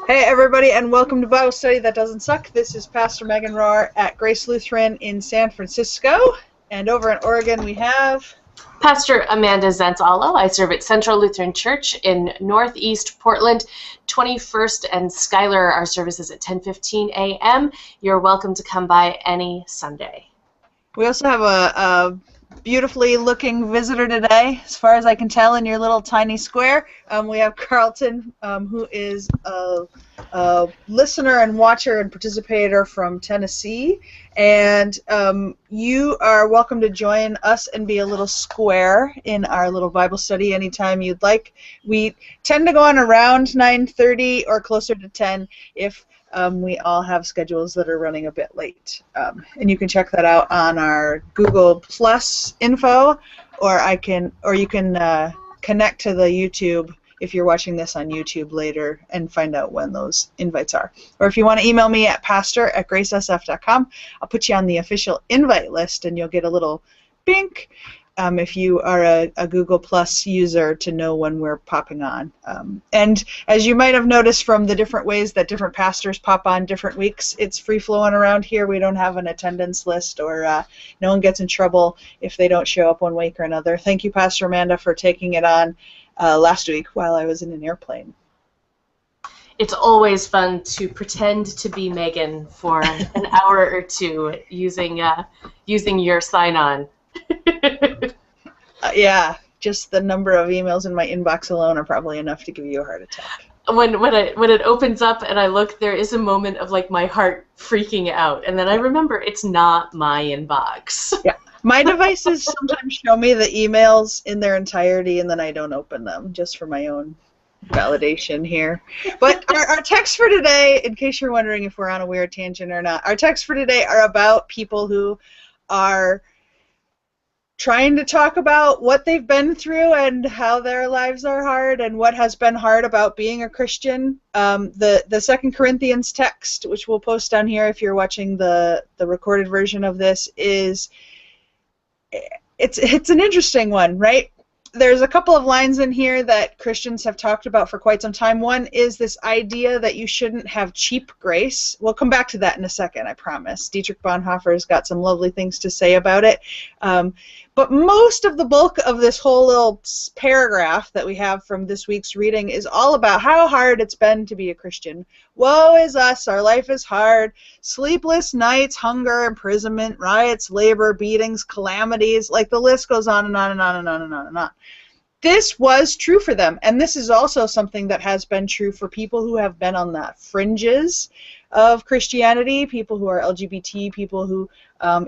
Hey everybody, and welcome to Bible Study That Doesn't Suck. This is Pastor Megan Rohr at Grace Lutheran in San Francisco, and over in Oregon we have Pastor Amanda Zenzalo. I serve at Central Lutheran Church in Northeast Portland, 21st and Schuyler. Our service is at 10:15 a.m. You're welcome to come by any Sunday. We also have a beautifully looking visitor today, as far as I can tell, in your little tiny square. We have Carlton, who is a listener and watcher and participator from Tennessee, and you are welcome to join us and be a little square in our little Bible study anytime you'd like. We tend to go on around 9:30 or closer to 10 if we all have schedules that are running a bit late, and you can check that out on our Google Plus info, or you can connect to the YouTube if you're watching this on YouTube later and find out when those invites are. Or if you want to email me at pastor@gracesf.com, I'll put you on the official invite list, and you'll get a little bink if you are a Google Plus user to know when we're popping on. And as you might have noticed from the different ways that different pastors pop on different weeks, it's free-flowing around here. We don't have an attendance list, or no one gets in trouble if they don't show up one week or another. Thank you, Pastor Amanda, for taking it on last week while I was in an airplane. It's always fun to pretend to be Megan for an hour or two using your sign-on. Yeah, just the number of emails in my inbox alone are probably enough to give you a heart attack. When it opens up and I look, there is a moment of like my heart freaking out, and then I remember it's not my inbox. Yeah, my devices sometimes show me the emails in their entirety, and then I don't open them just for my own validation here. But our texts for today, in case you're wondering if we're on a weird tangent or not, our texts for today are about people who are trying to talk about what they've been through and how their lives are hard and what has been hard about being a Christian. The 2 Corinthians text, which we'll post down here if you're watching the recorded version of this, it's an interesting one, right? There's a couple of lines in here that Christians have talked about for quite some time. One is this idea that you shouldn't have cheap grace. We'll come back to that in a second, I promise. Dietrich Bonhoeffer's got some lovely things to say about it. But most of the bulk of this whole little paragraph that we have from this week's reading is all about how hard it's been to be a Christian. Woe is us, our life is hard. Sleepless nights, hunger, imprisonment, riots, labor, beatings, calamities, like the list goes on and on and on and on and on and on. This was true for them, and this is also something that has been true for people who have been on the fringes of Christianity, people who are LGBT, people who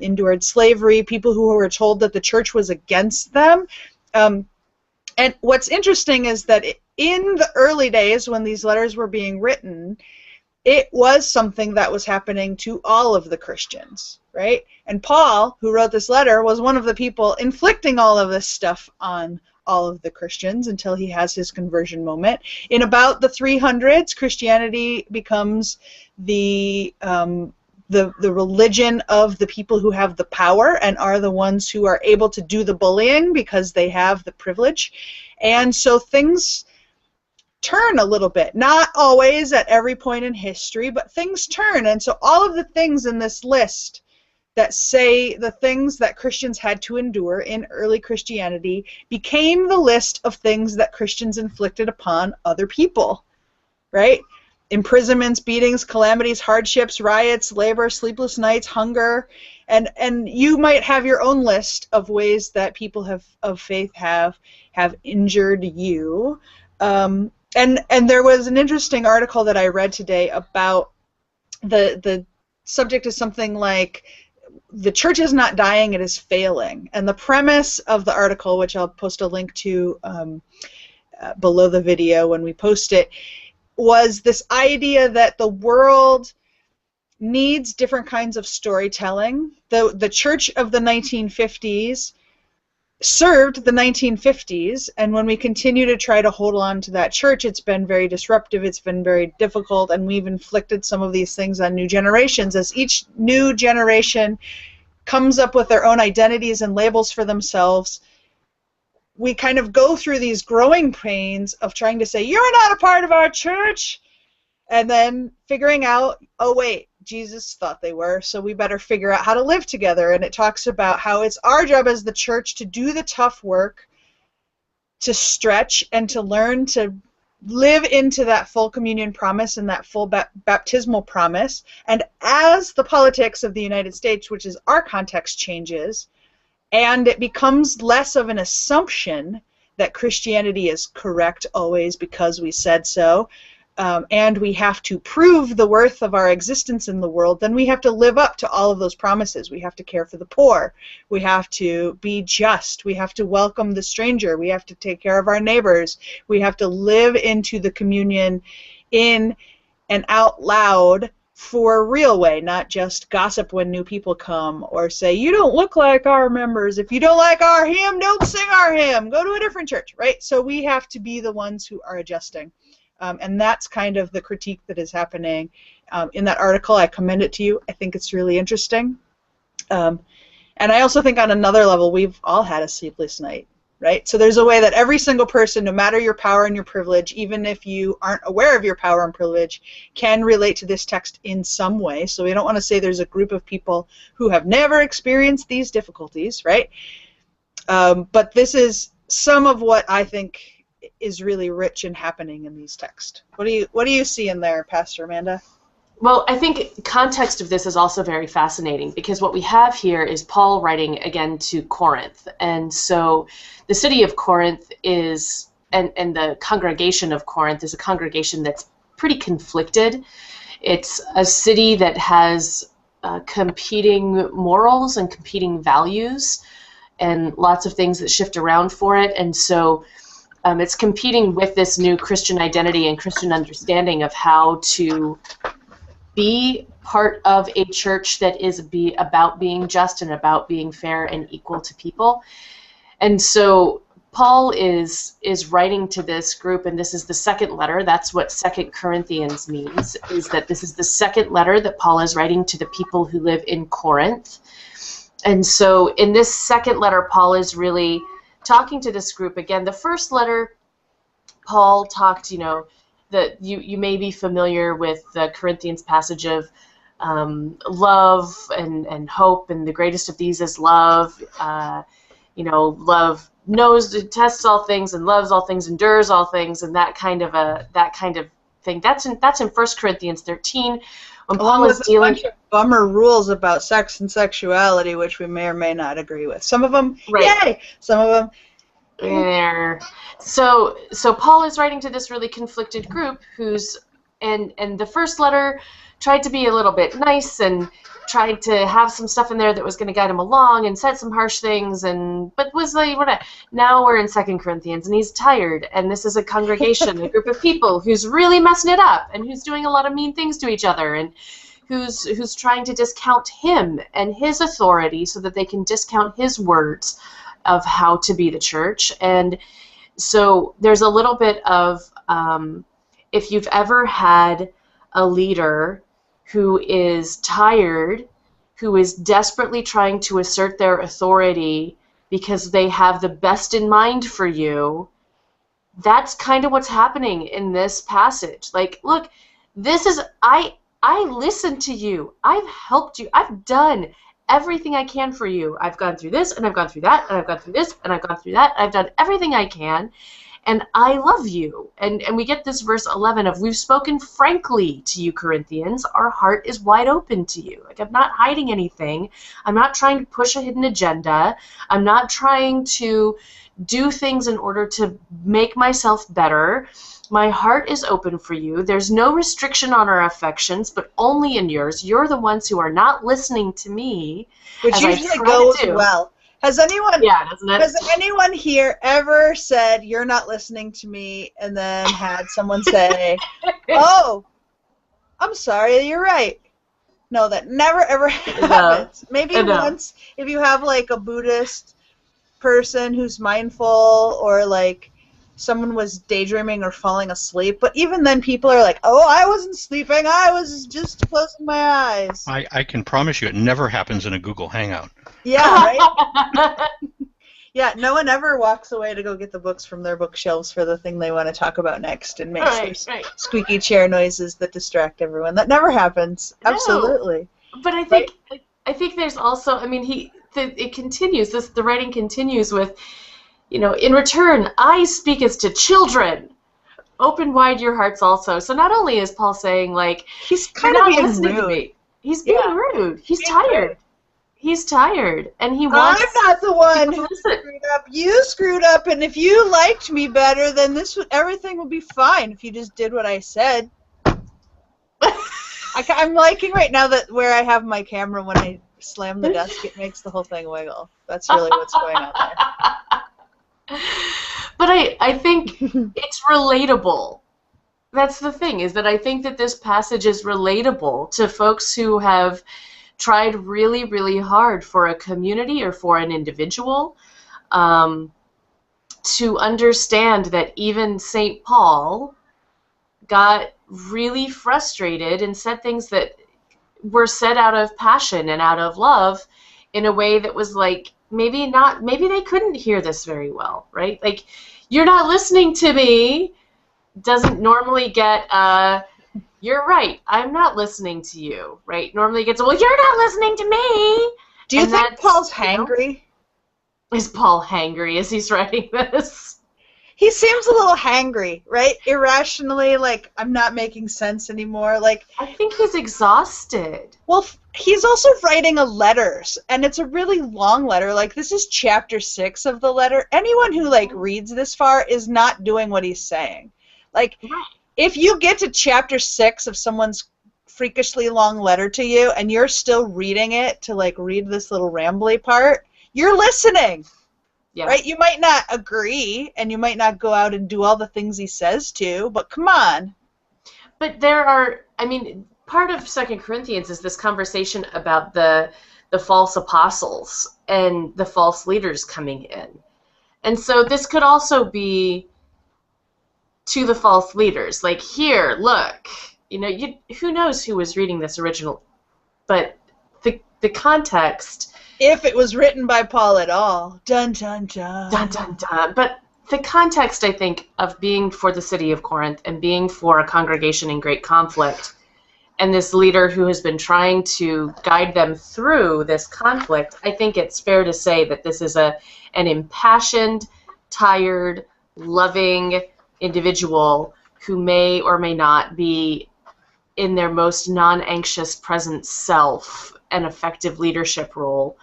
endured slavery, people who were told that the church was against them. And what's interesting is that in the early days when these letters were being written, it was something that was happening to all of the Christians, right? And Paul, who wrote this letter, was one of the people inflicting all of this stuff on all of the Christians until he has his conversion moment. In about the 300s, Christianity becomes the religion of the people who have the power and are the ones who are able to do the bullying because they have the privilege. And so things turn a little bit. Not always at every point in history, but things turn. And so all of the things in this list that say the things that Christians had to endure in early Christianity became the list of things that Christians inflicted upon other people, right? Imprisonments, beatings, calamities, hardships, riots, labor, sleepless nights, hunger, and you might have your own list of ways that people of faith have injured you. And there was an interesting article that I read today about the subject is something like the church is not dying, it is failing. And the premise of the article, which I'll post a link to below the video when we post it, was this idea that the world needs different kinds of storytelling. The church of the 1950s served the 1950s, and when we continue to try to hold on to that church, it's been very disruptive, it's been very difficult, and we've inflicted some of these things on new generations. As each new generation comes up with their own identities and labels for themselves, we kind of go through these growing pains of trying to say, you're not a part of our church, and then figuring out, oh wait, Jesus thought they were, so we better figure out how to live together. And it talks about how it's our job as the church to do the tough work, to stretch and to learn to live into that full communion promise and that full baptismal promise. And as the politics of the United States, which is our context, changes, and it becomes less of an assumption that Christianity is correct always because we said so, and we have to prove the worth of our existence in the world, then we have to live up to all of those promises. We have to care for the poor. We have to be just. We have to welcome the stranger. We have to take care of our neighbors. We have to live into the communion in and out loud for a real way, not just gossip when new people come or say, you don't look like our members. If you don't like our hymn, don't sing our hymn. Go to a different church, right? So we have to be the ones who are adjusting. And that's kind of the critique that is happening in that article. I commend it to you. I think it's really interesting. And I also think on another level, we've all had a sleepless night, right? So there's a way that every single person, no matter your power and your privilege, even if you aren't aware of your power and privilege, can relate to this text in some way. So we don't want to say there's a group of people who have never experienced these difficulties, right? But this is some of what I think is really rich and happening in these texts. What do you see in there, Pastor Amanda? Well, I think context of this is also very fascinating because what we have here is Paul writing again to Corinth. And so the city of Corinth is, and the congregation of Corinth is a congregation that's pretty conflicted. It's a city that has competing morals and competing values and lots of things that shift around for it. And so it's competing with this new Christian identity and Christian understanding of how to be part of a church that is about being just and about being fair and equal to people. And so Paul is writing to this group, and this is the second letter. That's what 2 Corinthians means, is that this is the second letter that Paul is writing to the people who live in Corinth. And so in this second letter, Paul is really talking to this group again. The first letter, Paul talked, that you may be familiar with the Corinthians passage of love and hope, and the greatest of these is love. Love tests all things and loves all things, endures all things, and that kind of thing. That's in 1 Corinthians 13. When Paul is dealing with a bunch of bummer rules about sex and sexuality, which we may or may not agree with. Some of them, right. Yay! Some of them, there. So Paul is writing to this really conflicted group and the first letter tried to be a little bit nice and tried to have some stuff in there that was going to guide him along and said some harsh things, but was like, whatever. Now we're in 2 Corinthians and he's tired, and this is a congregation, a group of people who's really messing it up and who's doing a lot of mean things to each other and who's trying to discount him and his authority so that they can discount his words of how to be the church. And so there's a little bit of, if you've ever had a leader who is tired, who is desperately trying to assert their authority because they have the best in mind for you, that's kind of what's happening in this passage. Like, look, this is, I listened to you. I've helped you. I've done everything I can for you. I've gone through this, and I've gone through that, and I've gone through this, and I've gone through that. I've done everything I can, and I love you. And we get this verse 11 of, we've spoken frankly to you, Corinthians. Our heart is wide open to you. Like, I'm not hiding anything. I'm not trying to push a hidden agenda. I'm not trying to do things in order to make myself better. My heart is open for you. There's no restriction on our affections, but only in yours. You're the ones who are not listening to me. Which usually goes well. Has anyone here ever said, you're not listening to me, and then had someone say, oh, I'm sorry, you're right? No, that never ever happens. Maybe once, if you have like a Buddhist person who's mindful, or like someone was daydreaming or falling asleep, but even then people are like, oh, I wasn't sleeping, I was just closing my eyes. I can promise you it never happens in a Google Hangout. Yeah, right? Yeah, no one ever walks away to go get the books from their bookshelves for the thing they want to talk about next and makes those squeaky chair noises that distract everyone. That never happens. No. Absolutely. But I think there's also, I mean, it continues, the writing continues with, in return, I speak as to children. Open wide your hearts also. So not only is Paul saying, like, he's kind of being rude. To me. He's being rude. He's tired. Rude. He's tired, and he wants. I'm not the one who screwed up. You screwed up, and if you liked me better, then everything would be fine if you just did what I said. I'm liking right now that where I have my camera, when I slam the desk, it makes the whole thing wiggle. That's really what's going on there. But I think it's relatable. That's the thing, is that I think that this passage is relatable to folks who have tried really, really hard for a community or for an individual to understand that even St. Paul got really frustrated and said things that were said out of passion and out of love in a way that was like, maybe they couldn't hear this very well, right? Like, you're not listening to me doesn't normally get you're right, I'm not listening to you, right? Normally it gets, well, you're not listening to me. Do you think Paul's hangry? Is Paul hangry as he's writing this? He seems a little hangry, right? Irrationally, like, I'm not making sense anymore. Like, I think he's exhausted. Well, he's also writing a letter, and it's a really long letter. Like, this is chapter 6 of the letter. Anyone who, like, reads this far is not doing what he's saying. Like, if you get to chapter 6 of someone's freakishly long letter to you and you're still reading it to, like, read this little rambly part, you're listening. Yeah. Right? You might not agree, and you might not go out and do all the things he says to, but come on. But there are, I mean, part of 2 Corinthians is this conversation about the false apostles and the false leaders coming in. And so this could also be to the false leaders. Like, here, look, who knows who was reading this original, but the context. If it was written by Paul at all. Dun, dun, dun. Dun, dun, dun. But the context, I think, of being for the city of Corinth and being for a congregation in great conflict, and this leader who has been trying to guide them through this conflict, I think it's fair to say that this is an impassioned, tired, loving individual who may or may not be in their most non-anxious present self an effective leadership role,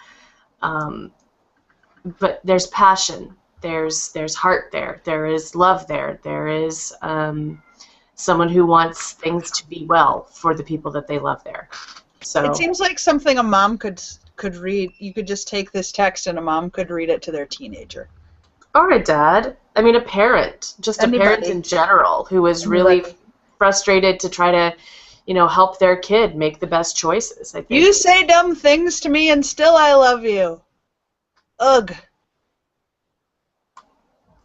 but there's passion, there's heart there is love there is someone who wants things to be well for the people that they love there. So it seems like something a mom could read. You could just take this text and a mom could read it to their teenager. Or a dad. I mean, a parent. Just anybody. A parent in general who is really frustrated to try to, help their kid make the best choices, I think. You say dumb things to me and still I love you. Ugh.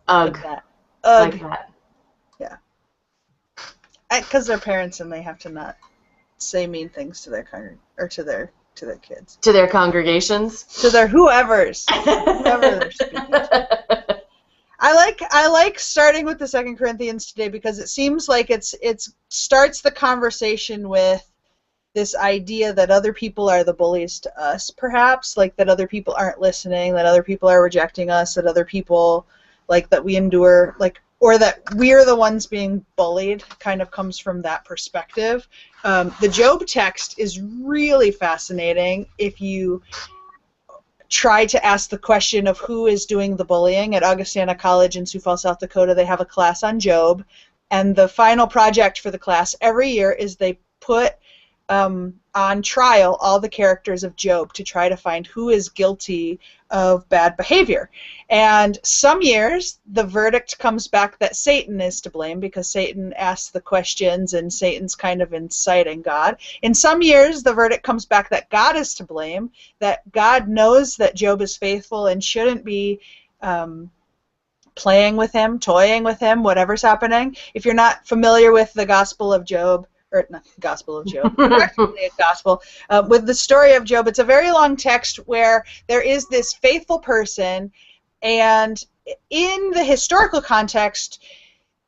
Ugh. Like that. Ugh. Like that. Yeah. Because they're parents and they have to not say mean things to their to their kids. To their congregations? To their whoever they're speaking to. I like starting with the 2 Corinthians today because it seems like it starts the conversation with this idea that other people are the bullies to us, perhaps, like that other people aren't listening, that other people are rejecting us, that other people, like, that we endure, like, or that we're the ones being bullied, kind of comes from that perspective. The Job text is really fascinating if you try to ask the question of who is doing the bullying. At Augustana College in Sioux Falls, South Dakota, they have a class on Job, and the final project for the class every year is they put on trial all the characters of Job to try to find who is guilty of bad behavior. And some years the verdict comes back that Satan is to blame because Satan asks the questions and Satan's kind of inciting God. In some years the verdict comes back that God is to blame, that God knows that Job is faithful and shouldn't be playing with him, toying with him, whatever's happening. If you're not familiar with the Gospel of Job, or not Gospel of Job, actually a Gospel, with the story of Job, it's a very long text where there is this faithful person, And in the historical context,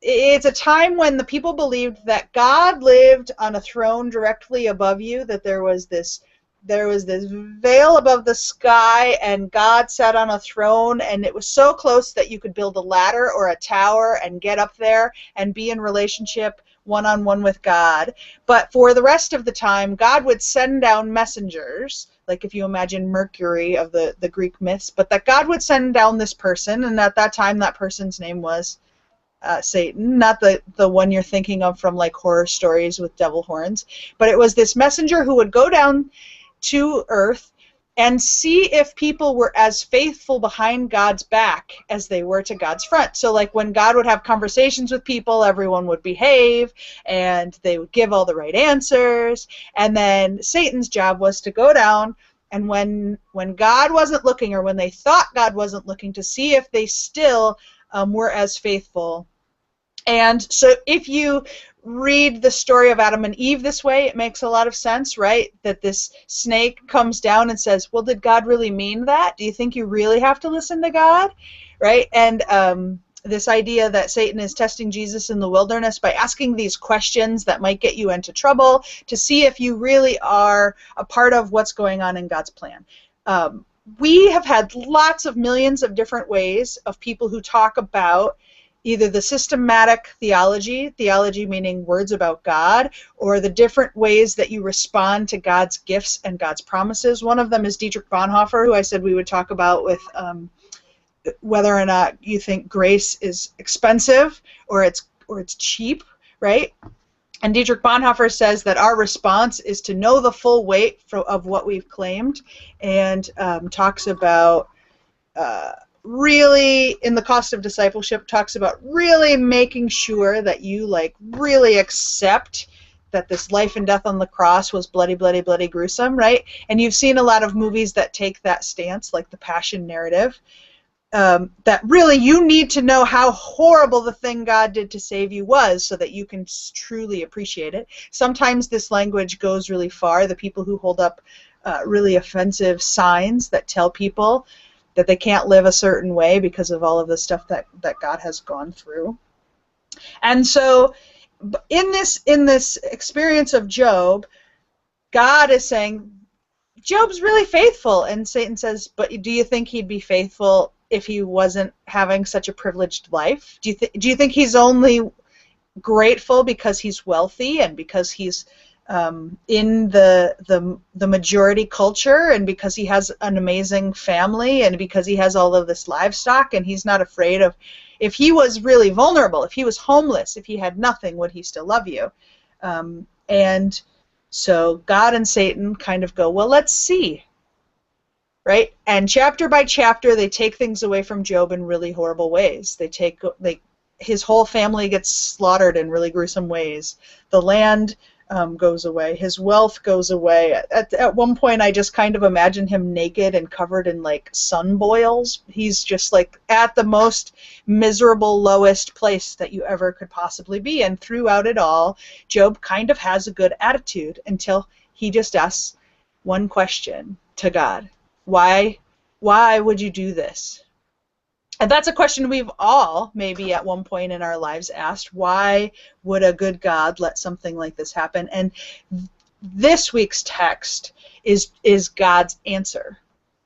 it's a time when the people believed that God lived on a throne directly above you, that there was this veil above the sky, and God sat on a throne, and it was so close that you could build a ladder or a tower and get up there and be in relationship one-on-one with God. But for the rest of the time, God would send down messengers, like if you imagine Mercury of the Greek myths, but that God would send down this person, and at that time that person's name was Satan, not the one you're thinking of from like horror stories with devil horns, but it was this messenger who would go down to earth and see if people were as faithful behind God's back as they were to God's front. So like when God would have conversations with people, everyone would behave and they would give all the right answers, and then Satan's job was to go down, and when God wasn't looking, or when they thought God wasn't looking, to see if they still were as faithful. And so if you read the story of Adam and Eve this way, it makes a lot of sense, right? That this snake comes down and says, well, did God really mean that? Do you think you really have to listen to God? Right? And this idea that Satan is testing Jesus in the wilderness by asking these questions that might get you into trouble to see if you really are a part of what's going on in God's plan. We have had lots of millions of different ways of people who talk about either the systematic theology meaning words about God, or the different ways that you respond to God's gifts and God's promises. One of them is Dietrich Bonhoeffer, who I said we would talk about with whether or not you think grace is expensive or it's cheap, right? And Dietrich Bonhoeffer says that our response is to know the full weight of what we've claimed, and talks about really, in The Cost of Discipleship, talks about really making sure that you like really accept that this life and death on the cross was bloody, bloody, bloody gruesome, right? And you've seen a lot of movies that take that stance, like the Passion narrative, that really you need to know how horrible the thing God did to save you was so that you can truly appreciate it. Sometimes this language goes really far. The people who hold up really offensive signs that tell people that they can't live a certain way because of all of the stuff that God has gone through. And so in this experience of Job, God is saying, Job's really faithful, and Satan says, but do you think he'd be faithful if he wasn't having such a privileged life? Do you think he's only grateful because he's wealthy and because he's in the majority culture, and because he has an amazing family, and because he has all of this livestock, and he's not afraid of, if he was really vulnerable, if he was homeless, if he had nothing, would he still love you? And so God and Satan kind of go, well, let's see, right? And chapter by chapter, they take things away from Job in really horrible ways. His whole family gets slaughtered in really gruesome ways. The land goes away. His wealth goes away. At one point, I just kind of imagine him naked and covered in like sun boils. He's just like at the most miserable, lowest place that you ever could possibly be. And throughout it all, Job kind of has a good attitude until he just asks one question to God: Why would you do this? And that's a question we've all, maybe at one point in our lives, asked. Why would a good God let something like this happen? And this week's text is God's answer.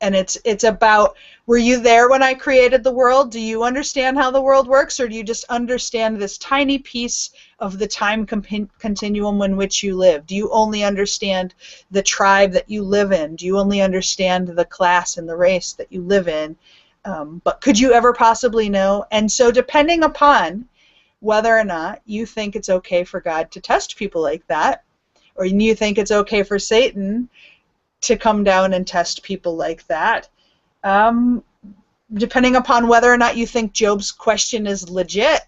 And it's about, were you there when I created the world? Do you understand how the world works? Or do you just understand this tiny piece of the time continuum in which you live? Do you only understand the tribe that you live in? Do you only understand the class and the race that you live in? But could you ever possibly know? And so depending upon whether or not you think it's okay for God to test people like that, or you think it's okay for Satan to come down and test people like that, depending upon whether or not you think Job's question is legit,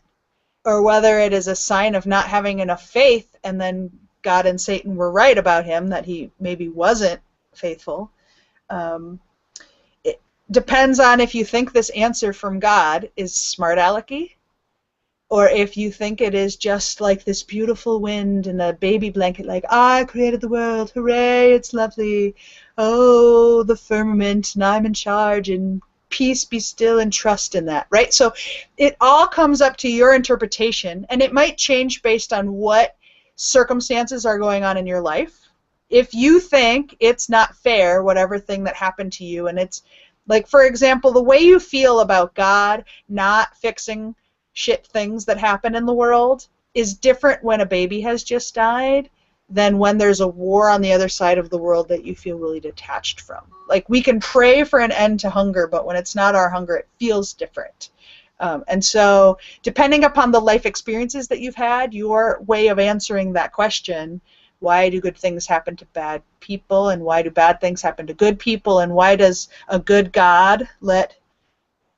or whether it is a sign of not having enough faith, and then God and Satan were right about him, that he maybe wasn't faithful. Depends on if you think this answer from God is smart alecky, or if you think it is just like this beautiful wind and a baby blanket, like, I created the world, hooray, it's lovely, oh, the firmament, and I'm in charge, and peace, be still, and trust in that, right? So it all comes up to your interpretation, and it might change based on what circumstances are going on in your life. If you think it's not fair, whatever thing that happened to you, and it's like, for example, the way you feel about God not fixing shit things that happen in the world is different when a baby has just died than when there's a war on the other side of the world that you feel really detached from. Like, we can pray for an end to hunger, but when it's not our hunger, it feels different. And so, depending upon the life experiences that you've had, your way of answering that question, why do good things happen to bad people, and why do bad things happen to good people, and why does a good God let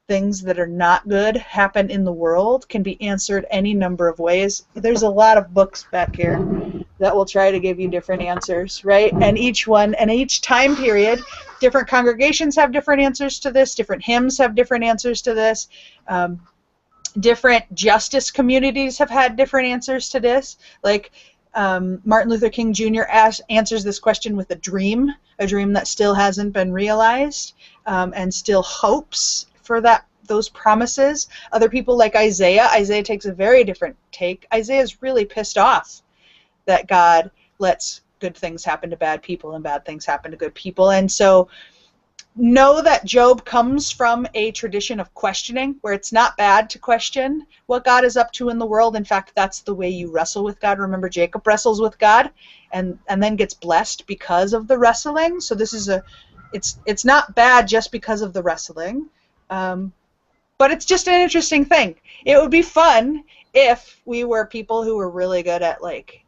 things that are not good happen in the world, can be answered any number of ways. There's a lot of books back here that will try to give you different answers, right? And each one, and each time period, different congregations have different answers to this, different hymns have different answers to this, different justice communities have had different answers to this. Like, Martin Luther King Jr. answers this question with a dream that still hasn't been realized, and still hopes for those promises. Other people like Isaiah takes a very different take. Isaiah's really pissed off that God lets good things happen to bad people and bad things happen to good people. And so know that Job comes from a tradition of questioning, where it's not bad to question what God is up to in the world. In fact, that's the way you wrestle with God. Remember, Jacob wrestles with God and then gets blessed because of the wrestling. So this is it's not bad just because of the wrestling, but it's just an interesting thing. It would be fun if we were people who were really good at, like,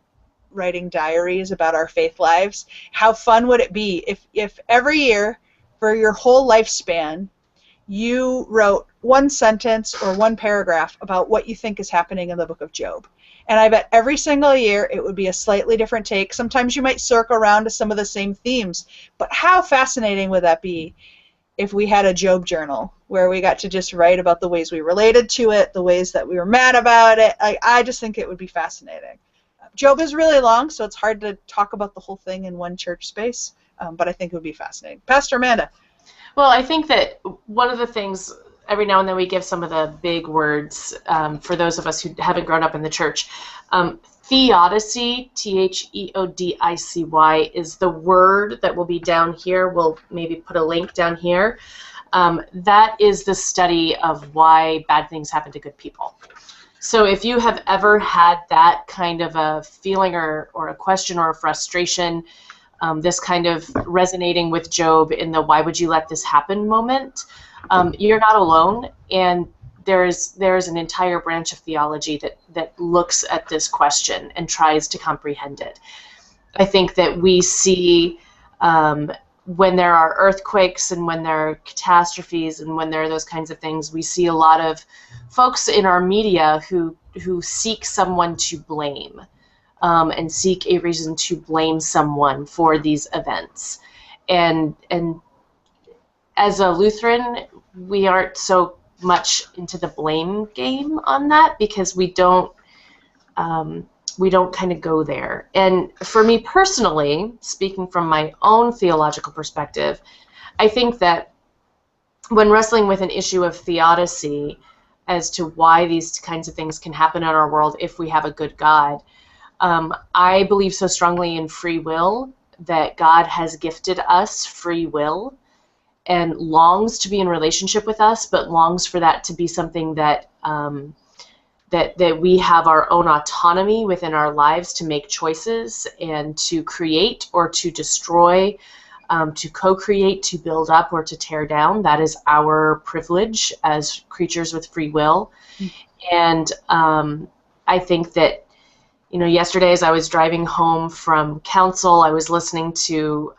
writing diaries about our faith lives. How fun would it be if every year for your whole lifespan you wrote one sentence or one paragraph about what you think is happening in the book of Job? And I bet every single year it would be a slightly different take. Sometimes you might circle around to some of the same themes, but how fascinating would that be if we had a Job journal where we got to just write about the ways we related to it, the ways that we were mad about it? I just think it would be fascinating. Job is really long, so it's hard to talk about the whole thing in one church space, but I think it would be fascinating. Pastor Amanda. Well, I think that one of the things, every now and then we give some of the big words for those of us who haven't grown up in the church. Theodicy, Theodicy, is the word that will be down here. We'll maybe put a link down here. That is the study of why bad things happen to good people. So if you have ever had that kind of a feeling or a question or a frustration, this kind of resonating with Job in the why would you let this happen moment, you're not alone, and there's an entire branch of theology that looks at this question and tries to comprehend it. I think that we see when there are earthquakes and when there are catastrophes and when there are those kinds of things, we see a lot of folks in our media who seek someone to blame, and seek a reason to blame someone for these events. And as a Lutheran, we aren't so much into the blame game on that, because we don't kind of go there. And for me personally, speaking from my own theological perspective, I think that when wrestling with an issue of theodicy as to why these kinds of things can happen in our world if we have a good God, I believe so strongly in free will, that God has gifted us free will and longs to be in relationship with us, but longs for that to be something that that we have our own autonomy within our lives to make choices and to create or to destroy, to co-create, to build up or to tear down. That is our privilege as creatures with free will. And I think that, yesterday as I was driving home from council, I was listening to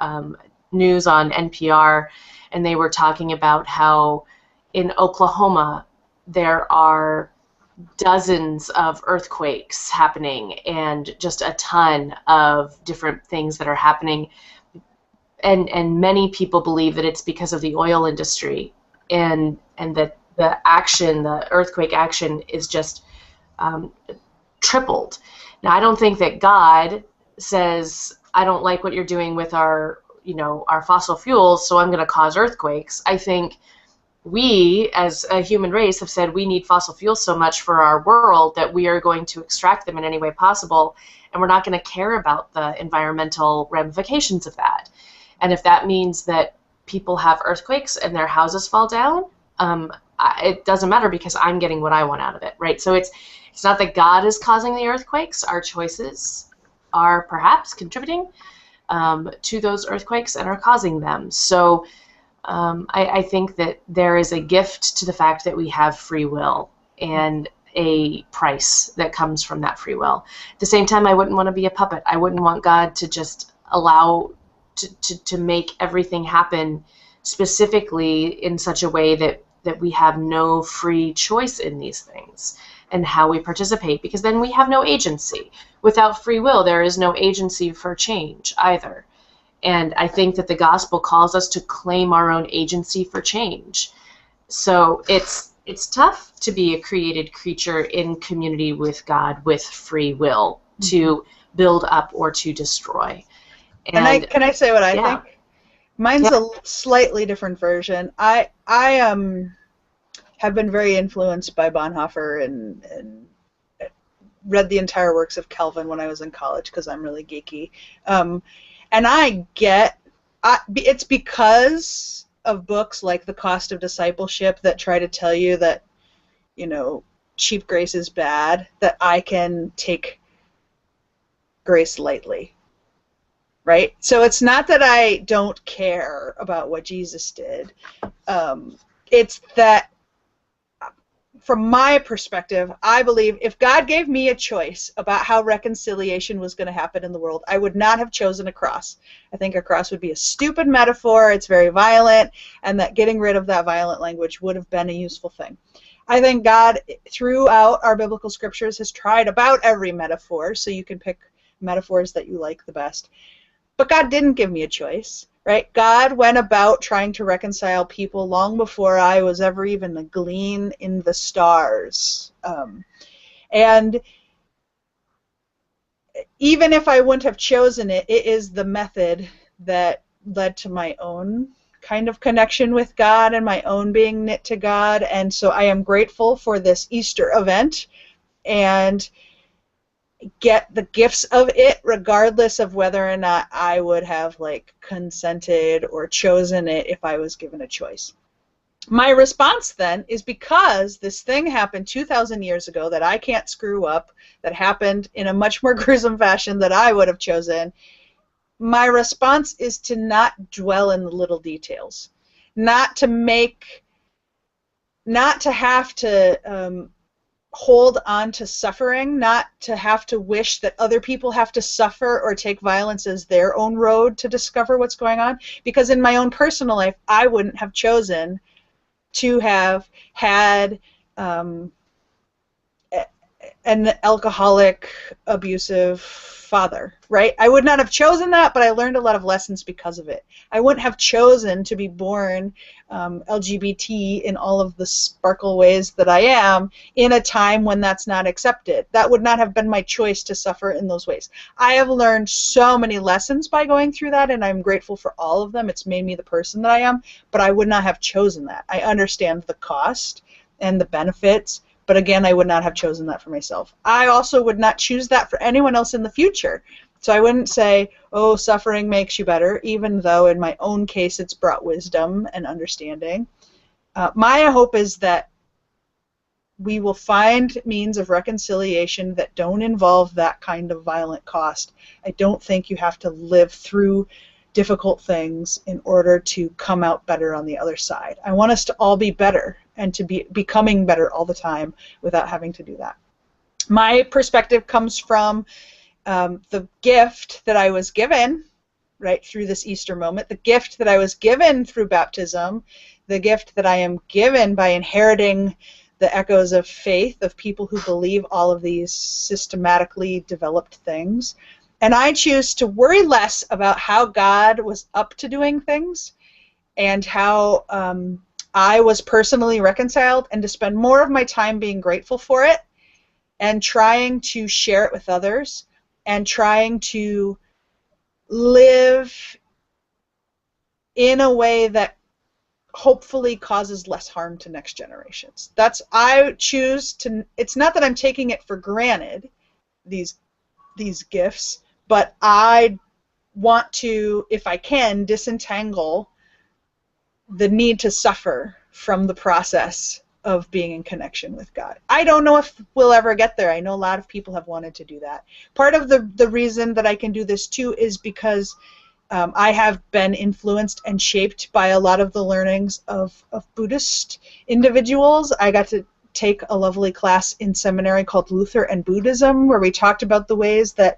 news on NPR, and they were talking about how in Oklahoma there are dozens of earthquakes happening and just a ton of different things that are happening. And many people believe that it's because of the oil industry, and that the earthquake action is just tripled. Now, I don't think that God says, I don't like what you're doing with our fossil fuels, so I'm going to cause earthquakes. I think we, as a human race, have said we need fossil fuels so much for our world that we are going to extract them in any way possible, and we're not going to care about the environmental ramifications of that. And if that means that people have earthquakes and their houses fall down, it doesn't matter because I'm getting what I want out of it, right? So it's not that God is causing the earthquakes. Our choices are perhaps contributing to those earthquakes and are causing them. So I think that there is a gift to the fact that we have free will and a price that comes from that free will. At the same time, I wouldn't want to be a puppet. I wouldn't want God to just allow to make everything happen specifically in such a way that we have no free choice in these things and how we participate, because then we have no agency. Without free will, there is no agency for change either. And I think that the gospel calls us to claim our own agency for change. So it's tough to be a created creature in community with God with free will to build up or to destroy. And can I say what I think? Mine's a slightly different version. I have been very influenced by Bonhoeffer and read the entire works of Calvin when I was in college because I'm really geeky. And I get, it's because of books like The Cost of Discipleship that try to tell you that, cheap grace is bad, that I can take grace lightly, right? So it's not that I don't care about what Jesus did. It's that, from my perspective, I believe if God gave me a choice about how reconciliation was going to happen in the world, I would not have chosen a cross. I think a cross would be a stupid metaphor. It's very violent, and that getting rid of that violent language would have been a useful thing. I think God, throughout our biblical scriptures, has tried about every metaphor, so you can pick metaphors that you like the best. But God didn't give me a choice. Right? God went about trying to reconcile people long before I was ever even a gleam in the stars. And even if I wouldn't have chosen it, it is the method that led to my own kind of connection with God and my own being knit to God. And so I am grateful for this Easter event and get the gifts of it regardless of whether or not I would have consented or chosen it if I was given a choice. My response then is, because this thing happened 2,000 years ago that I can't screw up, that happened in a much more gruesome fashion that I would have chosen, my response is to not dwell in the little details, not to have to hold on to suffering, not to have to wish that other people have to suffer or take violence as their own road to discover what's going on. Because in my own personal life, I wouldn't have chosen to have had an alcoholic, abusive father, right? I would not have chosen that, but I learned a lot of lessons because of it. I wouldn't have chosen to be born LGBT in all of the sparkle ways that I am in a time when that's not accepted. That would not have been my choice to suffer in those ways. I have learned so many lessons by going through that, and I'm grateful for all of them. It's made me the person that I am, but I would not have chosen that. I understand the cost and the benefits, but again, I would not have chosen that for myself. I also would not choose that for anyone else in the future. So I wouldn't say, oh, suffering makes you better, even though in my own case it's brought wisdom and understanding. My hope is that we will find means of reconciliation that don't involve that kind of violent cost. I don't think you have to live through difficult things in order to come out better on the other side. I want us to all be better and to be becoming better all the time without having to do that. My perspective comes from the gift that I was given right through this Easter moment, the gift that I was given through baptism, the gift that I am given by inheriting the echoes of faith of people who believe all of these systematically developed things. And I choose to worry less about how God was up to doing things and how I was personally reconciled, and to spend more of my time being grateful for it and trying to share it with others and trying to live in a way that hopefully causes less harm to next generations. I choose to, it's not that I'm taking it for granted, these gifts, but I want to, if I can, disentangle the need to suffer from the process of being in connection with God. I don't know if we'll ever get there. I know a lot of people have wanted to do that. Part of the reason that I can do this too is because I have been influenced and shaped by a lot of the learnings of Buddhist individuals. I got to take a lovely class in seminary called Lutheran and Buddhism, where we talked about the ways that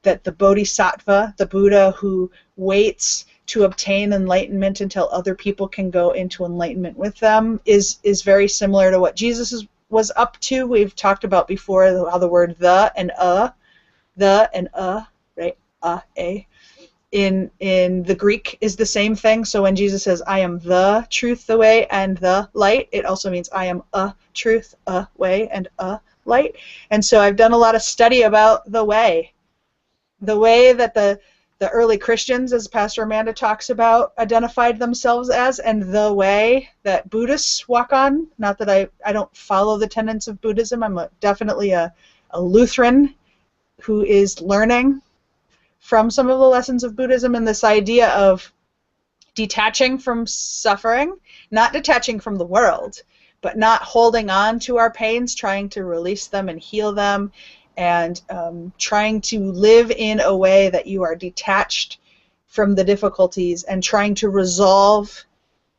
the Bodhisattva, the Buddha who waits to obtain enlightenment until other people can go into enlightenment with them, is very similar to what Jesus was up to. We've talked about before how the word the and right, a, in the Greek is the same thing. So when Jesus says, I am the truth, the way, and the light, it also means I am a truth, a way, and a light. And so I've done a lot of study about the way that the early Christians, as Pastor Amanda talks about, identified themselves as, and the way that Buddhists walk on. Not that I don't follow the tenets of Buddhism. I'm definitely a Lutheran who is learning from some of the lessons of Buddhism, and this idea of detaching from suffering, not detaching from the world, but not holding on to our pains, trying to release them and heal them, and trying to live in a way that you are detached from the difficulties and trying to resolve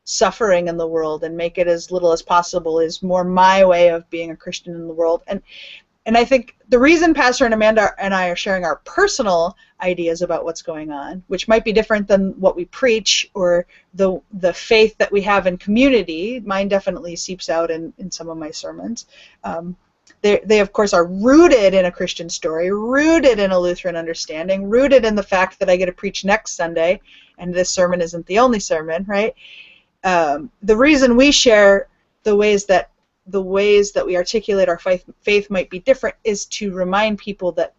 suffering in the world and make it as little as possible is more my way of being a Christian in the world. And I think the reason Pastor and Amanda and I are sharing our personal ideas about what's going on, which might be different than what we preach or the faith that we have in community, mine definitely seeps out in some of my sermons. They, of course, are rooted in a Christian story, rooted in a Lutheran understanding, rooted in the fact that I get to preach next Sunday, and this sermon isn't the only sermon, right? The reason we share the ways that we articulate our faith might be different is to remind people that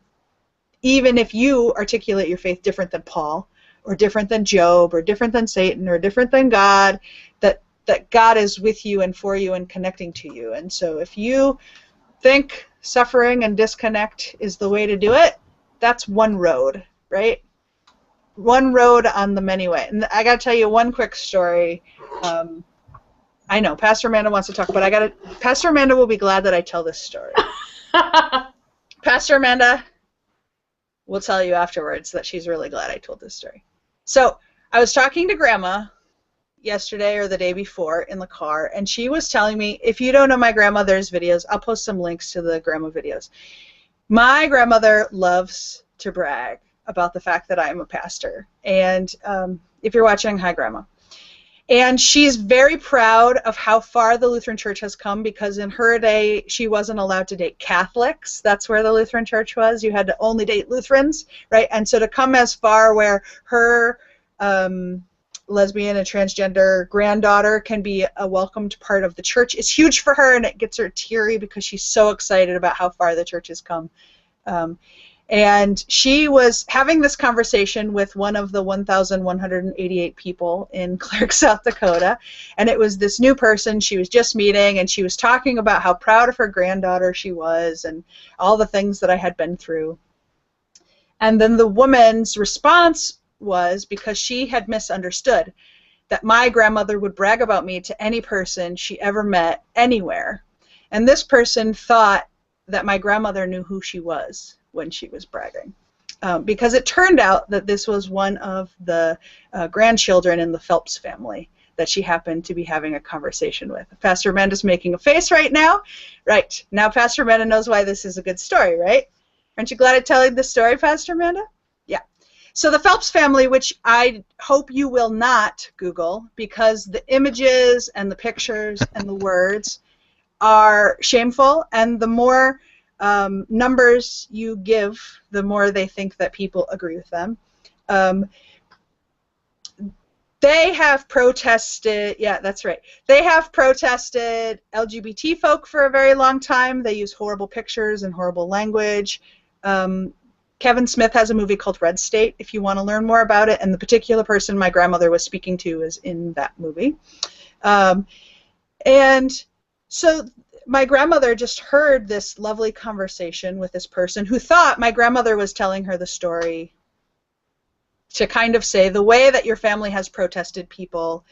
even if you articulate your faith different than Paul, or different than Job, or different than Satan, or different than God, that God is with you and for you and connecting to you. And so if you think suffering and disconnect is the way to do it, that's one road, right? One road on the many way. And I got to tell you one quick story. I know Pastor Amanda wants to talk, but Pastor Amanda will be glad that I tell this story. Pastor Amanda will tell you afterwards that she's really glad I told this story. So I was talking to Grandma yesterday or the day before in the car, and she was telling me, if you don't know my grandmother's videos, I'll post some links to the grandma videos. My grandmother loves to brag about the fact that I am a pastor. And if you're watching, hi, Grandma. And she's very proud of how far the Lutheran Church has come, because in her day, she wasn't allowed to date Catholics. That's where the Lutheran Church was. You had to only date Lutherans, right? And so to come as far where her lesbian and transgender granddaughter can be a welcomed part of the church is huge for her, and it gets her teary because she's so excited about how far the church has come. And she was having this conversation with one of the 1,188 people in Clark, South Dakota, and it was this new person she was just meeting, and she was talking about how proud of her granddaughter she was and all the things that I had been through. And then the woman's response was, because she had misunderstood, that my grandmother would brag about me to any person she ever met anywhere. And this person thought that my grandmother knew who she was when she was bragging. Because it turned out that this was one of the grandchildren in the Phelps family that she happened to be having a conversation with. Pastor Amanda's making a face right now. Right. Now Pastor Amanda knows why this is a good story, right? Aren't you glad I tell you this story, Pastor Amanda? Yeah. So the Phelps family, which I hope you will not Google, because the images and the pictures and the words are shameful, and the more numbers you give, the more they think that people agree with them. They have protested, yeah, that's right. They have protested LGBT folk for a very long time. They use horrible pictures and horrible language. Kevin Smith has a movie called Red State, if you want to learn more about it, and the particular person my grandmother was speaking to is in that movie. And so my grandmother just heard this lovely conversation with this person who thought my grandmother was telling her the story to kind of say the way that your family has protested people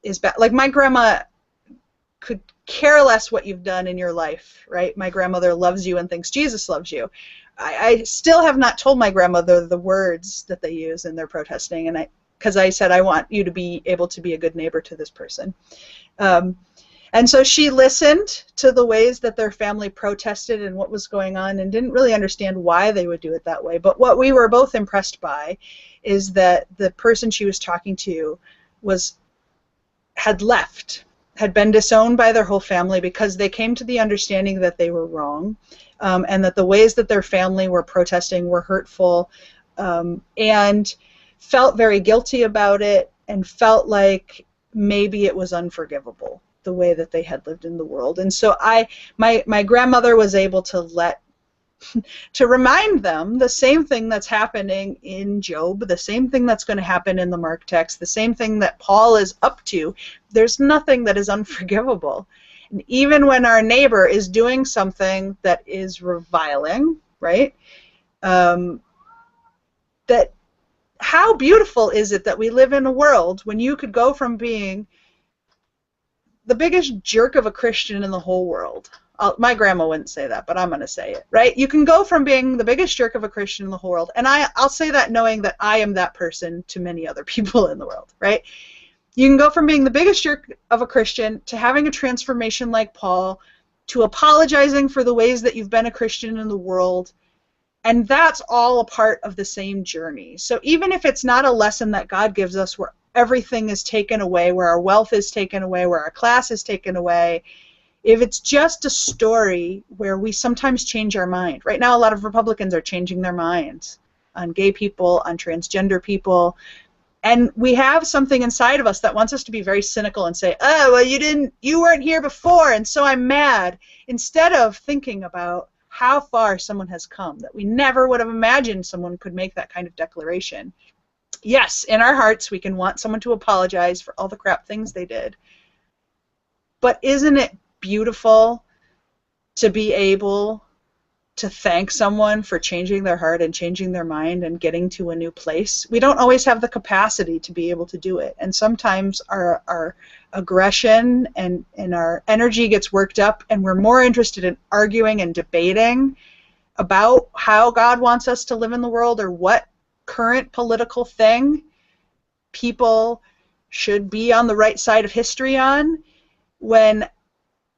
is bad. Like, my grandma could care less what you've done in your life, right? My grandmother loves you and thinks Jesus loves you. I still have not told my grandmother the words that they use in their protesting, and because I said I want you to be able to be a good neighbor to this person. And so she listened to the ways that their family protested and what was going on, and didn't really understand why they would do it that way. But what we were both impressed by is that the person she was talking to had been disowned by their whole family because they came to the understanding that they were wrong, and that the ways that their family were protesting were hurtful, and felt very guilty about it, and felt like maybe it was unforgivable, the way that they had lived in the world. And so my grandmother was able to remind them the same thing that's happening in Job, the same thing that's going to happen in the Mark text, the same thing that Paul is up to. There's nothing that is unforgivable. And even when our neighbor is doing something that is reviling, right, that how beautiful is it that we live in a world when you could go from being the biggest jerk of a Christian in the whole world. My grandma wouldn't say that, but I'm going to say it, right? You can go from being the biggest jerk of a Christian in the whole world, and I'll say that knowing that I am that person to many other people in the world, right? You can go from being the biggest jerk of a Christian to having a transformation like Paul, to apologizing for the ways that you've been a Christian in the world, and that's all a part of the same journey. So even if it's not a lesson that God gives us where everything is taken away, where our wealth is taken away, where our class is taken away, if it's just a story where we sometimes change our mind. Right now, a lot of Republicans are changing their minds on gay people, on transgender people, and we have something inside of us that wants us to be very cynical and say, oh, well, you weren't here before, and so I'm mad, instead of thinking about how far someone has come, that we never would have imagined someone could make that kind of declaration. Yes, in our hearts, we can want someone to apologize for all the crap things they did, but isn't it beautiful to be able to thank someone for changing their heart and changing their mind and getting to a new place? We don't always have the capacity to be able to do it, and sometimes our aggression and our energy gets worked up, and we're more interested in arguing and debating about how God wants us to live in the world, or what current political thing people should be on the right side of history on, when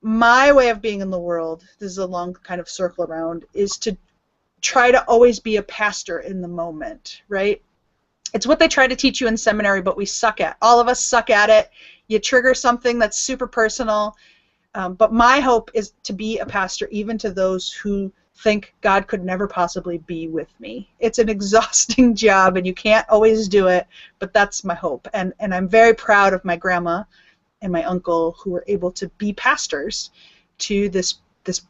my way of being in the world, this is a long kind of circle around, is to try to always be a pastor in the moment, right? It's what they try to teach you in seminary, but we suck at. All of us suck at it. You trigger something that's super personal, but my hope is to be a pastor even to those who think God could never possibly be with me. It's an exhausting job, and you can't always do it, but that's my hope. And I'm very proud of my grandma and my uncle, who were able to be pastors to this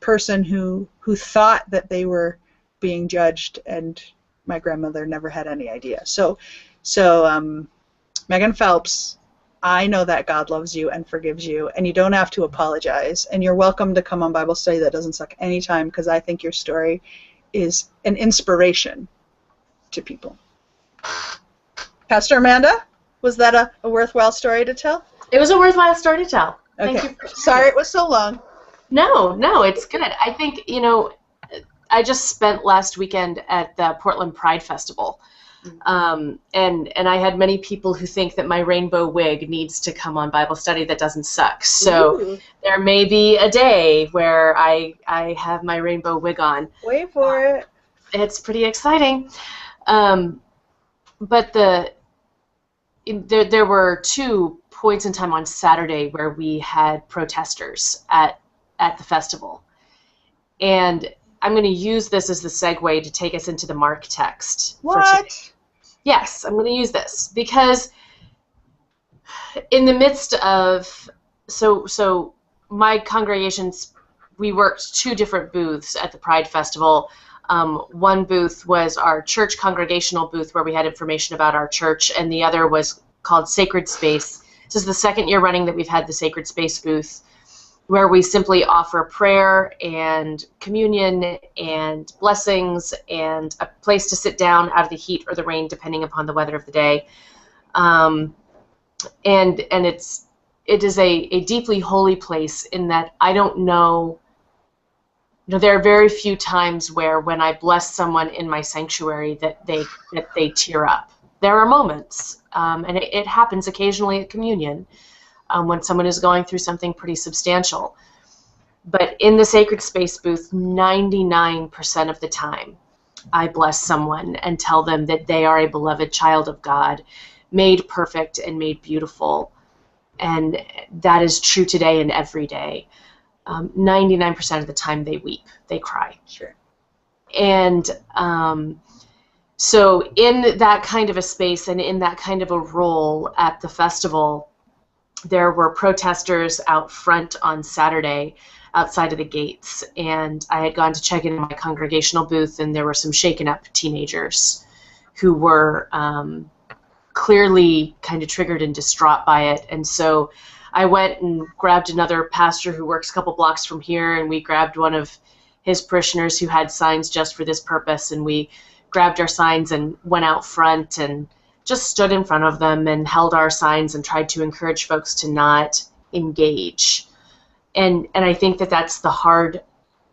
person who thought that they were being judged, and my grandmother never had any idea. So Megan Phelps, I know that God loves you and forgives you, and you don't have to apologize, and you're welcome to come on Bible study that doesn't suck anytime, because I think your story is an inspiration to people. Pastor Amanda, was that a worthwhile story to tell? It was a worthwhile story to tell. Okay. Thank you for sharing. Sorry it was so long. No, it's good. I think, I just spent last weekend at the Portland Pride Festival, and I had many people who think that my rainbow wig needs to come on Bible study that doesn't suck. So Ooh. There may be a day where I have my rainbow wig on. Wait for it. It's pretty exciting. But there were 2 points in time on Saturday where we had protesters at the festival. And I'm going to use this as the segue to take us into the Mark text. What? For today. Yes, I'm going to use this because in the midst of, so my congregations, we worked 2 different booths at the Pride Festival. One booth was our church congregational booth where we had information about our church, and the other was called Sacred Space, This is the second year running that we've had the Sacred Space booth, where we simply offer prayer and communion and blessings and a place to sit down out of the heat or the rain, depending upon the weather of the day. And it is a deeply holy place in that I don't know, there are very few times where when I bless someone in my sanctuary that they tear up. There are moments, and it happens occasionally at communion when someone is going through something pretty substantial. But in the Sacred Space booth, 99% of the time, I bless someone and tell them that they are a beloved child of God, made perfect and made beautiful. And that is true today and every day. 99% of the time they weep, they cry. Sure. And so in that kind of a space and in that kind of a role at the festival, there were protesters out front on Saturday outside of the gates, and I had gone to check in my congregational booth, and there were some shaken up teenagers who were clearly kind of triggered and distraught by it. And so I went and grabbed another pastor who works a couple blocks from here, and we grabbed one of his parishioners who had signs just for this purpose, and we grabbed our signs and went out front and just stood in front of them and held our signs and tried to encourage folks to not engage. And I think that that's the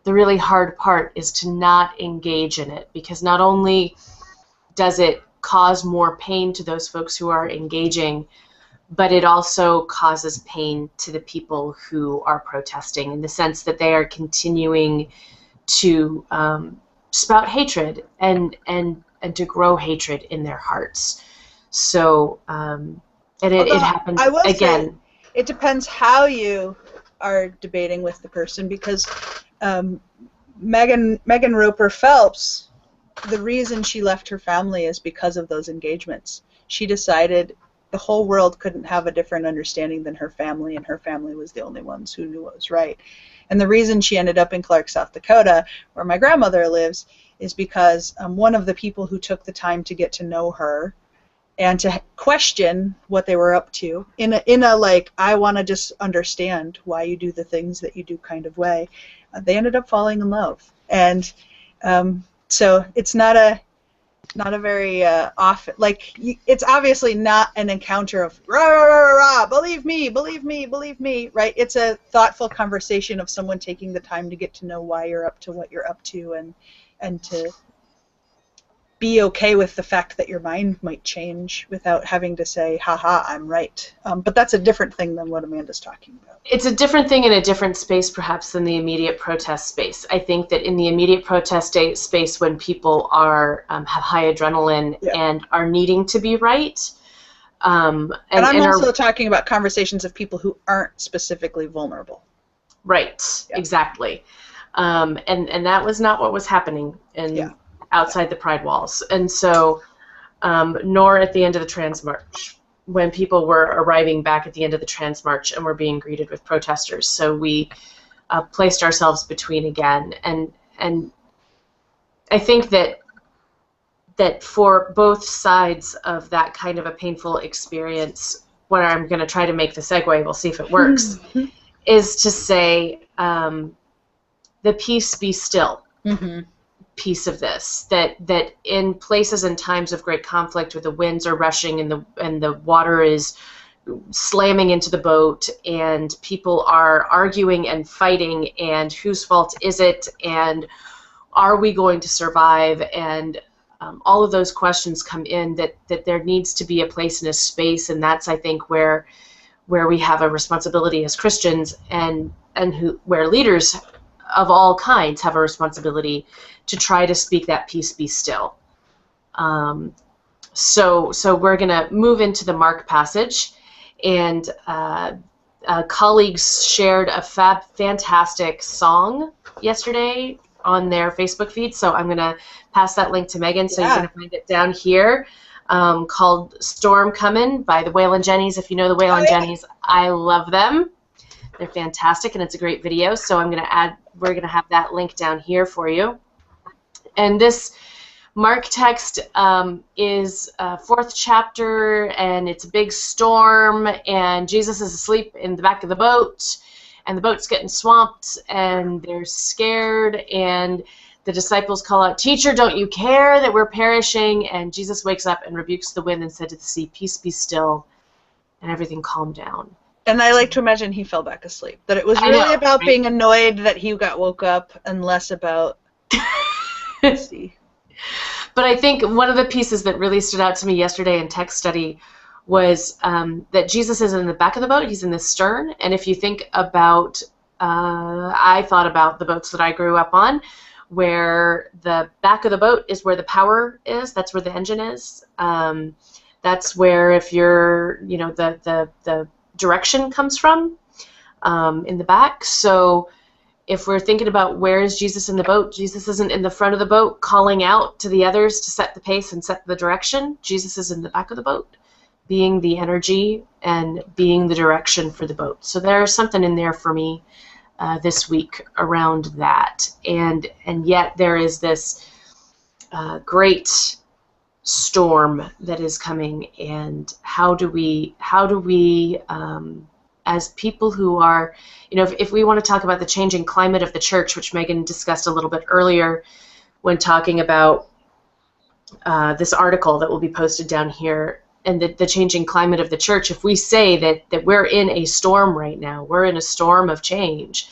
really hard part, is to not engage in it, because not only does it cause more pain to those folks who are engaging, but it also causes pain to the people who are protesting, in the sense that they are continuing to spout hatred and to grow hatred in their hearts. So, it happens again. Say, it depends how you are debating with the person, because Megan Roper Phelps, the reason she left her family is because of those engagements. She decided the whole world couldn't have a different understanding than her family, and her family was the only ones who knew what was right. And the reason she ended up in Clark, South Dakota, where my grandmother lives, is because one of the people who took the time to get to know her and to question what they were up to in a like, I want to just understand why you do the things that you do kind of way, they ended up falling in love. And so it's not a very often, like, it's obviously not an encounter of rah, rah, rah, rah, rah, believe me, believe me, believe me, right? It's a thoughtful conversation of someone taking the time to get to know why you're up to what you're up to, and to be okay with the fact that your mind might change without having to say, haha, I'm right. But that's a different thing than what Amanda's talking about. It's a different thing in a different space, perhaps, than the immediate protest space. I think that in the immediate protest space, when people are have high adrenaline and are needing to be right, and I'm also talking about conversations of people who aren't specifically vulnerable. Right, exactly. And that was not what was happening outside the Pride walls. And so, nor at the end of the Trans March, when people were arriving back at the end of the Trans March and were being greeted with protesters. So we placed ourselves between again. And I think that for both sides of that kind of a painful experience, what I'm going to try to make the segue, we'll see if it works, is to say, the peace be still. Piece of this, that in places and times of great conflict, where the winds are rushing and the water is slamming into the boat, and people are arguing and fighting, and whose fault is it, and are we going to survive, and all of those questions come in, that there needs to be a place and a space, and that's, I think, where we have a responsibility as Christians, and where leaders of all kinds have a responsibility to try to speak that peace be still. So we're going to move into the Mark passage, and colleagues shared a fantastic song yesterday on their Facebook feed, so I'm going to pass that link to Megan, so you can find it down here, called Storm Comin' by the Waylon Jennies. If you know the Waylon Jennies, I love them. They're fantastic, and it's a great video, so we're going to have that link down here for you. And this Mark text is fourth chapter, and it's a big storm, and Jesus is asleep in the back of the boat, and the boat's getting swamped, and they're scared, and the disciples call out, "Teacher, don't you care that we're perishing?" And Jesus wakes up and rebukes the wind and said to the sea, "Peace, be still," and everything calmed down. And I like to imagine he fell back asleep. That it was really about being annoyed that he got woke up and less about see. But I think one of the pieces that really stood out to me yesterday in text study was that Jesus is in the back of the boat. He's in the stern. And if you think about, I thought about the boats that I grew up on, where the back of the boat is where the power is. That's where the engine is. That's where, if you're, the direction comes from in the back. So if we're thinking about where is Jesus in the boat, Jesus isn't in the front of the boat calling out to the others to set the pace and set the direction. Jesus is in the back of the boat, being the energy and being the direction for the boat. So there's something in there for me this week around that. And yet there is this great storm that is coming, and how do we as people who are, if we want to talk about the changing climate of the church, which Megan discussed a little bit earlier when talking about this article that will be posted down here, and the changing climate of the church, if we say that we're in a storm right now, we're in a storm of change,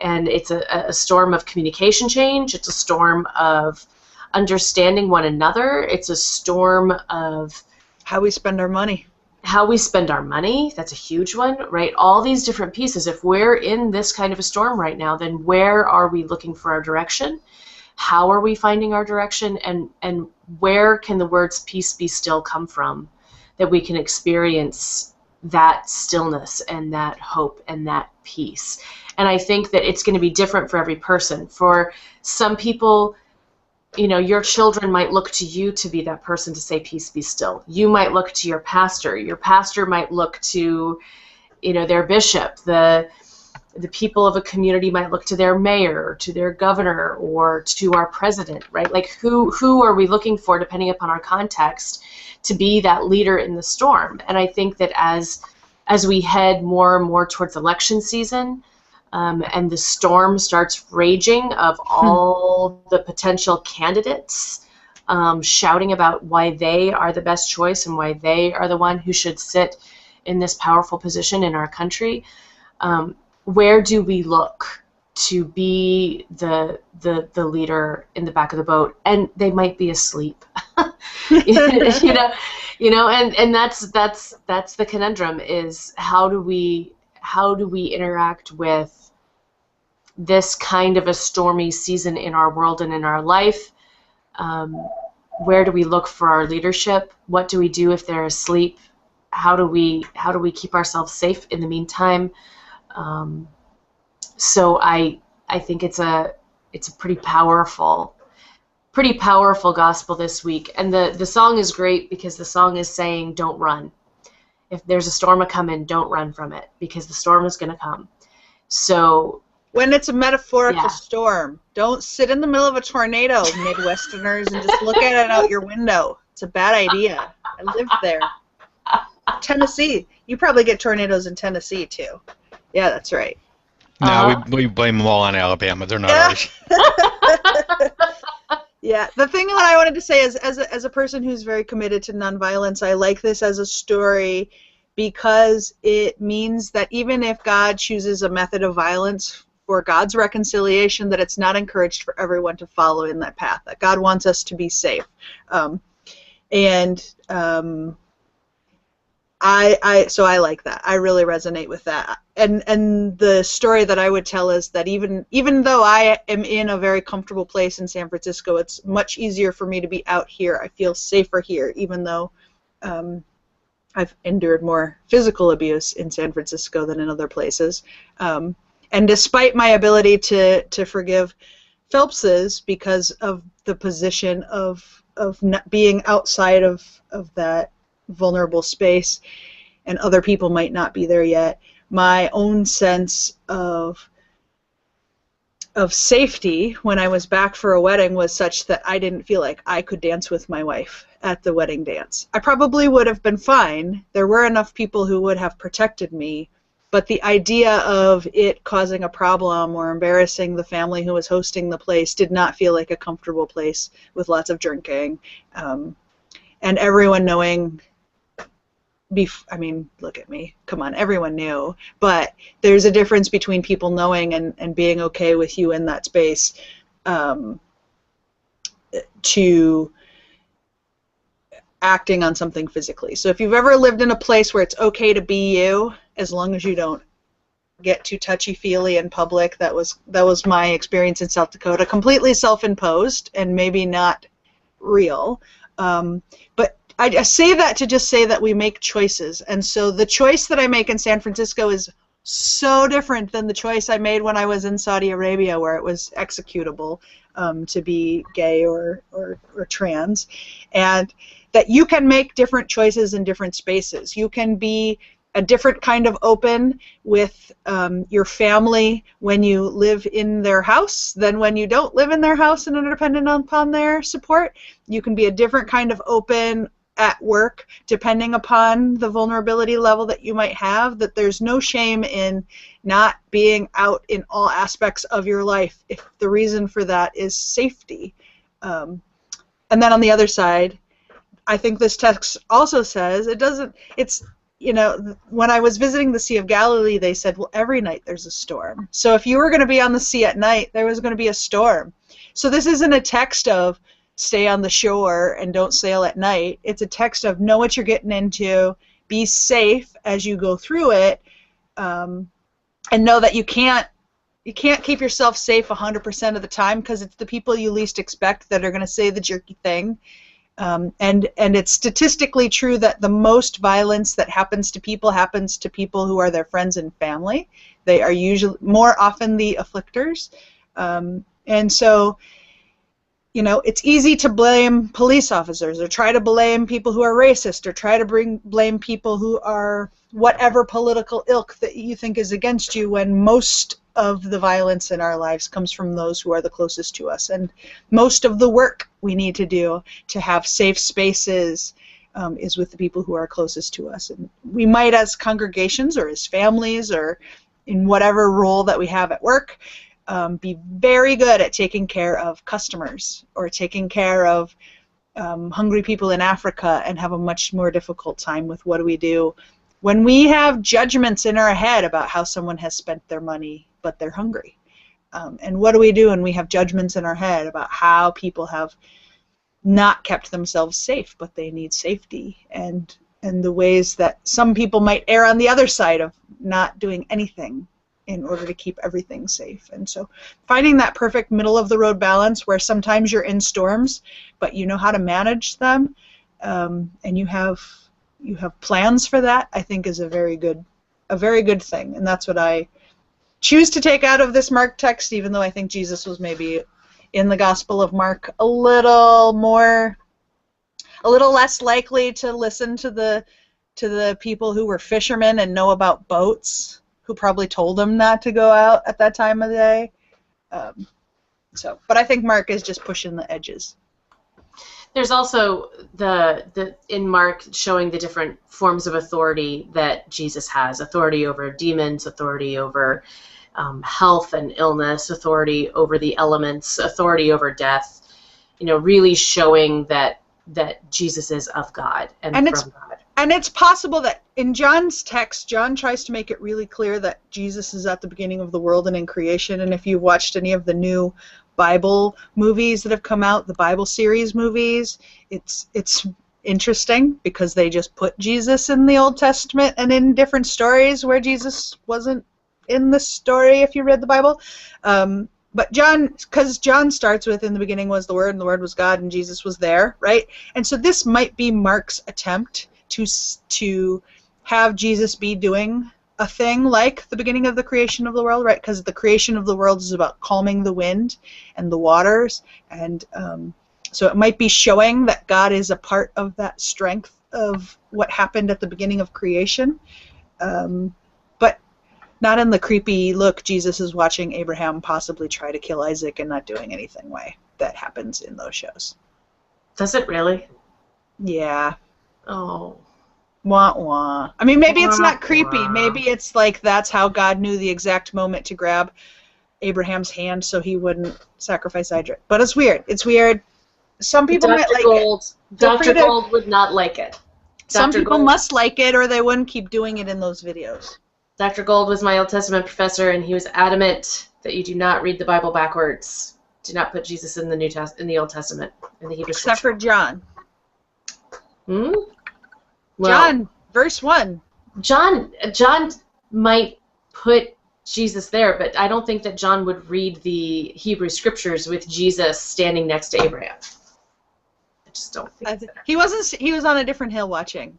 and it's a storm of communication change, it's a storm of understanding one another, it's a storm of how we spend our money. That's a huge one, right? All these different pieces. If we're in this kind of a storm right now, then where are we looking for our direction? How are we finding our direction? And where can the words "peace, be still" come from, that we can experience that stillness and that hope and that peace? And I think that it's going to be different for every person. For some people, your children might look to you to be that person to say, "Peace, be still." You might look to your pastor. Your pastor might look to, their bishop. The people of a community might look to their mayor, to their governor, or to our president, right? Like who are we looking for, depending upon our context, to be that leader in the storm? And I think that as we head more and more towards election season, and the storm starts raging of all the potential candidates shouting about why they are the best choice and why they are the one who should sit in this powerful position in our country, where do we look to be the leader in the back of the boat? And they might be asleep, and that's the conundrum, is how do we interact with this kind of a stormy season in our world and in our life? Where do we look for our leadership? What do we do if they're asleep? How do we keep ourselves safe in the meantime? So I think it's a pretty powerful gospel this week. And the song is great because the song is saying, don't run. If there's a storm a-coming, don't run from it, because the storm is going to come. So when it's a metaphorical storm, don't sit in the middle of a tornado, Midwesterners, and just look at it out your window. It's a bad idea. I lived there. Tennessee. You probably get tornadoes in Tennessee, too. Yeah, that's right. No, we blame them all on Alabama. They're not ours. Yeah, the thing that I wanted to say is, as a person who's very committed to nonviolence, I like this as a story because it means that even if God chooses a method of violence for God's reconciliation, that it's not encouraged for everyone to follow in that path, that God wants us to be safe. So I like that. I really resonate with that. And the story that I would tell is that even though I am in a very comfortable place in San Francisco, it's much easier for me to be out here. I feel safer here, even though I've endured more physical abuse in San Francisco than in other places. And despite my ability to forgive Phelps's because of the position of not being outside of that vulnerable space, and other people might not be there yet, my own sense of safety when I was back for a wedding was such that I didn't feel like I could dance with my wife at the wedding dance. I probably would have been fine. There were enough people who would have protected me, but the idea of it causing a problem or embarrassing the family who was hosting the place did not feel like a comfortable place with lots of drinking, and everyone knowing. I mean, look at me. Come on, everyone knew. But there's a difference between people knowing and being okay with you in that space, to acting on something physically. So if you've ever lived in a place where it's okay to be you, as long as you don't get too touchy-feely in public, that was my experience in South Dakota. Completely self-imposed and maybe not real. But I say that to just say that we make choices. And so the choice that I make in San Francisco is so different than the choice I made when I was in Saudi Arabia, where it was executable to be gay or trans. And that you can make different choices in different spaces. You can be a different kind of open with your family when you live in their house than when you don't live in their house and are dependent upon their support. You can be a different kind of open at work depending upon the vulnerability level that you might have, that there's no shame in not being out in all aspects of your life if the reason for that is safety. And then on the other side, I think this text also says when I was visiting the Sea of Galilee, they said, well, every night there's a storm. So if you were going to be on the sea at night, there was going to be a storm. So this isn't a text of stay on the shore and don't sail at night. It's a text of know what you're getting into, be safe as you go through it, and know that you can't keep yourself safe 100% of the time, because it's the people you least expect that are going to say the jerky thing. And it's statistically true that the most violence that happens to people who are their friends and family. They are usually more often the afflictors. And so, it's easy to blame police officers or try to blame people who are racist or try to blame people who are whatever political ilk that you think is against you, when most of the violence in our lives comes from those who are the closest to us. And most of the work we need to do to have safe spaces is with the people who are closest to us. And we might, as congregations or as families or in whatever role that we have at work, be very good at taking care of customers or taking care of hungry people in Africa, and have a much more difficult time with what do we do when we have judgments in our head about how someone has spent their money but they're hungry. And what do we do when we have judgments in our head about how people have not kept themselves safe but they need safety, and the ways that some people might err on the other side of not doing anything in order to keep everything safe. And so finding that perfect middle of the road balance where sometimes you're in storms but you know how to manage them, and you have plans for that, I think is a very good thing. And that's what I choose to take out of this Mark text, even though I think Jesus was maybe in the Gospel of Mark a little less likely to listen to the people who were fishermen and know about boats, who probably told him not to go out at that time of the day. But I think Mark is just pushing the edges. There's also the in Mark showing the different forms of authority that Jesus has: authority over demons, authority over health and illness, authority over the elements, authority over death. Really showing that Jesus is of God and from God. And it's possible that in John's text, John tries to make it really clear that Jesus is at the beginning of the world and in creation. And if you've watched any of the new Bible movies that have come out, the Bible series movies, it's interesting because they just put Jesus in the Old Testament and in different stories where Jesus wasn't in the story if you read the Bible. But because John starts with, in the beginning was the Word, and the Word was God, and Jesus was there, right? And so this might be Mark's attempt to have Jesus be doing a thing like the beginning of the creation of the world, right? Because the creation of the world is about calming the wind and the waters, and so it might be showing that God is a part of that strength of what happened at the beginning of creation. But Not in the creepy, look, Jesus is watching Abraham possibly try to kill Isaac and not doing anything way that happens in those shows. Does it really? Yeah. Oh. Wah wah. I mean, maybe it's not creepy. Maybe it's like that's how God knew the exact moment to grab Abraham's hand so he wouldn't sacrifice Isaac. But it's weird. It's weird. Some people might like it. Dr. Gold would not like it. Some people must like it or they wouldn't keep doing it in those videos. Dr. Gold was my Old Testament professor, and he was adamant that you do not read the Bible backwards. Do not put Jesus in the Old Testament, in the Hebrew Except for John. Hmm? Well, John, verse 1. John might put Jesus there, but I don't think that John would read the Hebrew scriptures with Jesus standing next to Abraham. I just don't think so. He was on a different hill watching.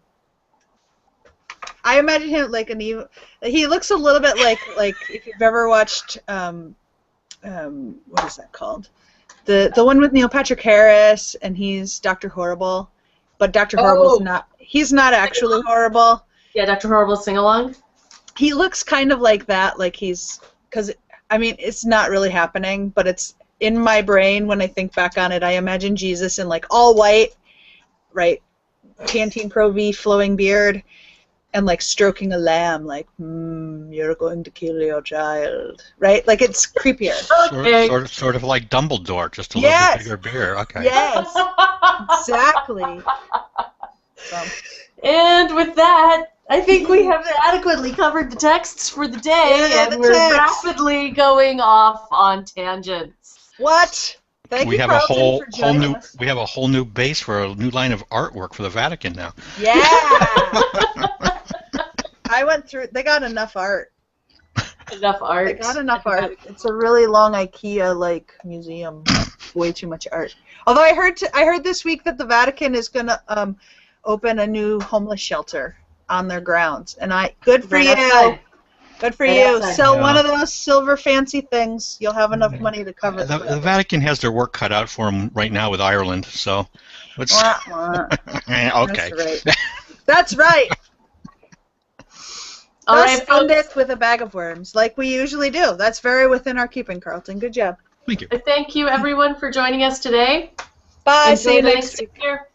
I imagine him like he looks a little bit like if you've ever watched what is that called? The one with Neil Patrick Harris and he's Dr. Horrible. But Dr. Horrible's he's not actually horrible. Yeah, Dr. Horrible sing-along. He looks kind of like that, like because, I mean, it's not really happening, but it's in my brain when I think back on it. I imagine Jesus in, like, all white, right, Pantene Pro V flowing beard, and, like, stroking a lamb, like, you're going to kill your child, right? Like, it's creepier. Okay. Sort of like Dumbledore, just a little bit bigger beard. Okay. Yes, exactly. And with that, I think we have adequately covered the texts for the day, and we're rapidly going off on tangents. What? We have a whole new base for a new line of artwork for the Vatican now. Yeah. I went through. They got enough art. Enough art. They got enough art. It's a really long IKEA museum. Way too much art. Although I heard this week that the Vatican is going to open a new homeless shelter on their grounds, and good for you. Good for you. Sell one of those silver fancy things. You'll have enough money to cover the Vatican has their work cut out for them right now with Ireland, so let's. Okay. That's right. That's right. All right, fund it with a bag of worms, like we usually do. That's very within our keeping, Carlton. Good job. Thank you. Thank you, everyone, for joining us today. Bye. See you next week. Take care.